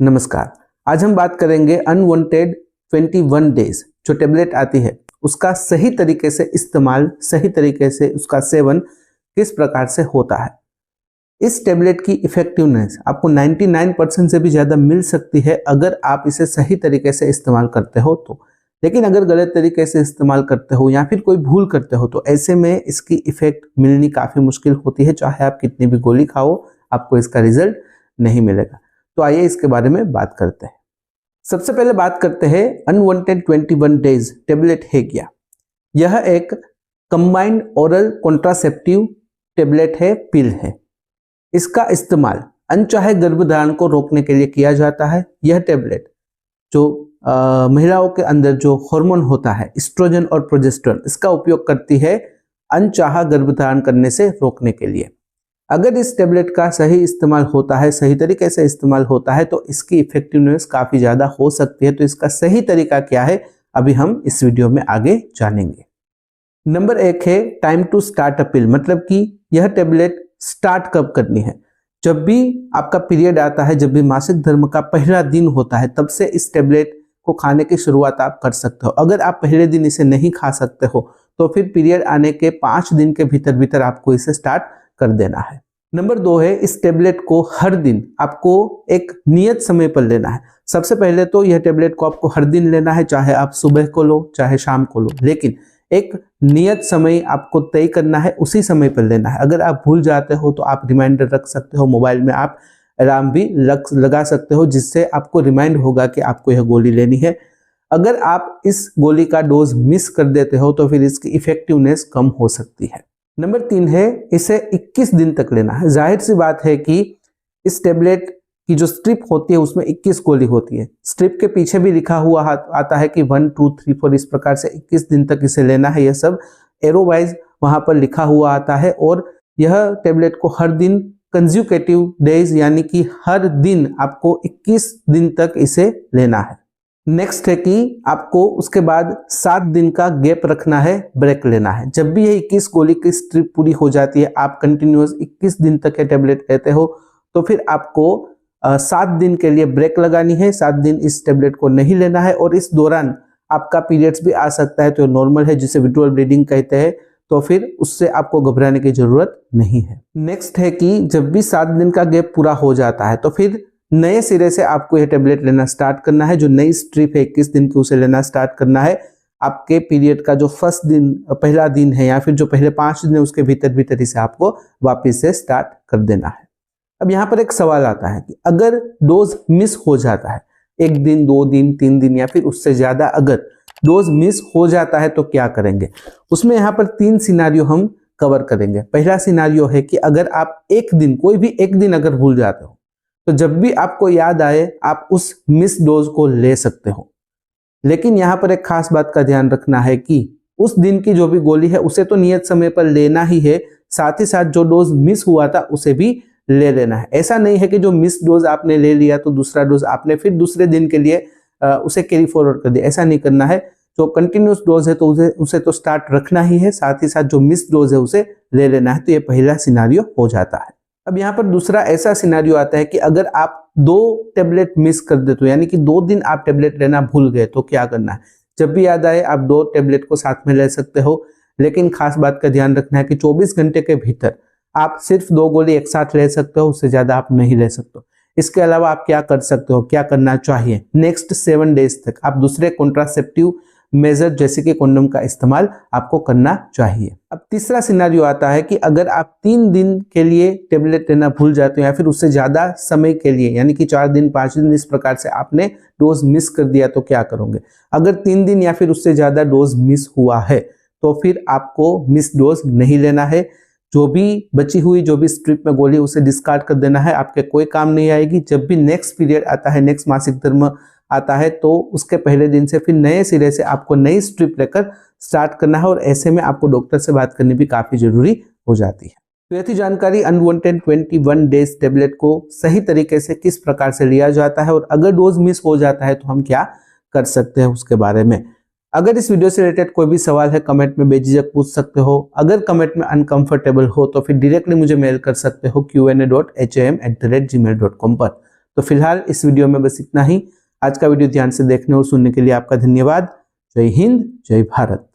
नमस्कार। आज हम बात करेंगे अनवांटेड 21 डेज जो टेबलेट आती है उसका सही तरीके से इस्तेमाल, सही तरीके से उसका सेवन किस प्रकार से होता है। इस टेबलेट की इफेक्टिवनेस आपको 99% से भी ज़्यादा मिल सकती है अगर आप इसे सही तरीके से इस्तेमाल करते हो तो। लेकिन अगर गलत तरीके से इस्तेमाल करते हो या फिर कोई भूल करते हो तो ऐसे में इसकी इफेक्ट मिलनी काफ़ी मुश्किल होती है। चाहे आप कितनी भी गोली खाओ, आपको इसका रिजल्ट नहीं मिलेगा। तो आइए इसके बारे में बात करते हैं। सबसे पहले बात करते हैं अनवांटेड 21 डेज टेबलेट है क्या। यह एक कंबाइंड ओरल कॉन्ट्रासेप्टिव टेबलेट है, पिल है। इसका इस्तेमाल अनचाहे गर्भधारण को रोकने के लिए किया जाता है। यह टेबलेट जो महिलाओं के अंदर जो हार्मोन होता है एस्ट्रोजन और प्रोजेस्टेरोन, इसका उपयोग करती है अनचाहा गर्भधारण करने से रोकने के लिए। अगर इस टेबलेट का सही इस्तेमाल होता है, सही तरीके से इस्तेमाल होता है तो इसकी इफेक्टिवनेस काफ़ी ज़्यादा हो सकती है। तो इसका सही तरीका क्या है अभी हम इस वीडियो में आगे जानेंगे। नंबर 1 है टाइम टू स्टार्ट अ पिल, मतलब कि यह टेबलेट स्टार्ट कब करनी है। जब भी आपका पीरियड आता है, जब भी मासिक धर्म का पहला दिन होता है, तब से इस टेबलेट को खाने की शुरुआत आप कर सकते हो। अगर आप पहले दिन इसे नहीं खा सकते हो तो फिर पीरियड आने के 5 दिन के भीतर भीतर आपको इसे स्टार्ट कर देना है। नंबर 2 है इस टेबलेट को हर दिन आपको एक नियत समय पर लेना है। सबसे पहले तो यह टेबलेट को आपको हर दिन लेना है, चाहे आप सुबह को लो चाहे शाम को लो, लेकिन एक नियत समय आपको तय करना है, उसी समय पर लेना है। अगर आप भूल जाते हो तो आप रिमाइंडर रख सकते हो, मोबाइल में आप अलार्म भी लगा सकते हो जिससे आपको रिमाइंड होगा कि आपको यह गोली लेनी है। अगर आप इस गोली का डोज मिस कर देते हो तो फिर इसकी इफेक्टिवनेस कम हो सकती है। नंबर 3 है इसे 21 दिन तक लेना है। जाहिर सी बात है कि इस टेबलेट की जो स्ट्रिप होती है उसमें 21 गोली होती है। स्ट्रिप के पीछे भी लिखा हुआ आता है कि 1 2 3 4 इस प्रकार से 21 दिन तक इसे लेना है। यह सब एरो वाइज वहां पर लिखा हुआ आता है और यह टेबलेट को हर दिन कंज्यूकेटिव डेज यानी कि हर दिन आपको 21 दिन तक इसे लेना है। नेक्स्ट है कि आपको उसके बाद 7 दिन का गैप रखना है, ब्रेक लेना है। जब भी ये 21 गोली की स्ट्रिप पूरी हो जाती है, आप कंटिन्यूअस 21 दिन तक ये टेबलेट लेते हो तो फिर आपको 7 दिन के लिए ब्रेक लगानी है। 7 दिन इस टेबलेट को नहीं लेना है और इस दौरान आपका पीरियड्स भी आ सकता है तो नॉर्मल है, जिसे विट्रोल ब्लीडिंग कहते हैं, तो फिर उससे आपको घबराने की जरूरत नहीं है। नेक्स्ट है कि जब भी 7 दिन का गैप पूरा हो जाता है तो फिर नए सिरे से आपको यह टेबलेट लेना स्टार्ट करना है। जो नई स्ट्रिप है 21 दिन की उसे लेना स्टार्ट करना है। आपके पीरियड का जो फर्स्ट दिन, पहला दिन है या फिर जो पहले 5 दिन है उसके भीतर भीतर इसे आपको वापस से स्टार्ट कर देना है। अब यहाँ पर एक सवाल आता है कि अगर डोज मिस हो जाता है, 1 दिन 2 दिन 3 दिन या फिर उससे ज्यादा अगर डोज मिस हो जाता है तो क्या करेंगे। उसमें यहाँ पर 3 सिनारियो हम कवर करेंगे। पहला सिनारियो है कि अगर आप एक दिन, कोई भी एक दिन अगर भूल जाते हो तो जब भी आपको याद आए आप उस मिस डोज को ले सकते हो। लेकिन यहाँ पर एक खास बात का ध्यान रखना है कि उस दिन की जो भी गोली है उसे तो नियत समय पर लेना ही है, साथ ही साथ जो डोज मिस हुआ था उसे भी ले लेना है। ऐसा नहीं है कि जो मिस डोज आपने ले लिया तो दूसरा डोज आपने फिर दूसरे दिन के लिए उसे कैरी फॉरवर्ड कर दिया, ऐसा नहीं करना है। जो कंटिन्यूस डोज है तो उसे तो स्टार्ट रखना ही है, साथ ही साथ जो मिस डोज है उसे ले लेना है। तो ये पहला सिनारियो हो जाता है। अब यहाँ पर दूसरा ऐसा सिनारियो आता है कि अगर आप 2 टेबलेट मिस कर देते हो, यानी कि 2 दिन आप टेबलेट लेना भूल गए, तो क्या करना है। जब भी याद आए आप 2 टेबलेट को साथ में ले सकते हो, लेकिन खास बात का ध्यान रखना है कि 24 घंटे के भीतर आप सिर्फ 2 गोली एक साथ ले सकते हो, उससे ज्यादा आप नहीं ले सकते हो। इसके अलावा आप क्या कर सकते हो, क्या करना चाहिए, नेक्स्ट 7 डेज तक आप दूसरे कॉन्ट्रासेप्टिव मेजर जैसे कि कंडोम का इस्तेमाल आपको करना चाहिए। अब तीसरा सिनारियो आता है कि अगर आप 3 दिन के लिए टेबलेट लेना भूल जाते हो या फिर उससे ज्यादा समय के लिए, यानी कि 4 दिन 5 दिन इस प्रकार से आपने डोज मिस कर दिया तो क्या करोगे। अगर 3 दिन या फिर उससे ज्यादा डोज मिस हुआ है तो फिर आपको मिस डोज नहीं लेना है। जो भी बची हुई जो भी स्ट्रिप में गोली उसे डिस्कार्ड कर देना है, आपके कोई काम नहीं आएगी। जब भी नेक्स्ट पीरियड आता है, नेक्स्ट मासिक धर्म आता है तो उसके पहले दिन से फिर नए सिरे से आपको नई स्ट्रिप लेकर स्टार्ट करना है और ऐसे में आपको डॉक्टर से बात करनी भी काफी जरूरी हो जाती है। तो यह थी जानकारी अनवांटेड 21 डेज टेबलेट को सही तरीके से किस प्रकार से लिया जाता है और अगर डोज मिस हो जाता है तो हम क्या कर सकते हैं उसके बारे में। अगर इस वीडियो से रिलेटेड कोई भी सवाल है कमेंट में बेझिझक पूछ सकते हो। अगर कमेंट में अनकंफर्टेबल हो तो फिर डायरेक्टली मुझे मेल कर सकते हो qna.ham@gmail.com पर। तो फिलहाल इस वीडियो में बस इतना ही। आज का वीडियो ध्यान से देखने और सुनने के लिए आपका धन्यवाद। जय हिंद, जय भारत।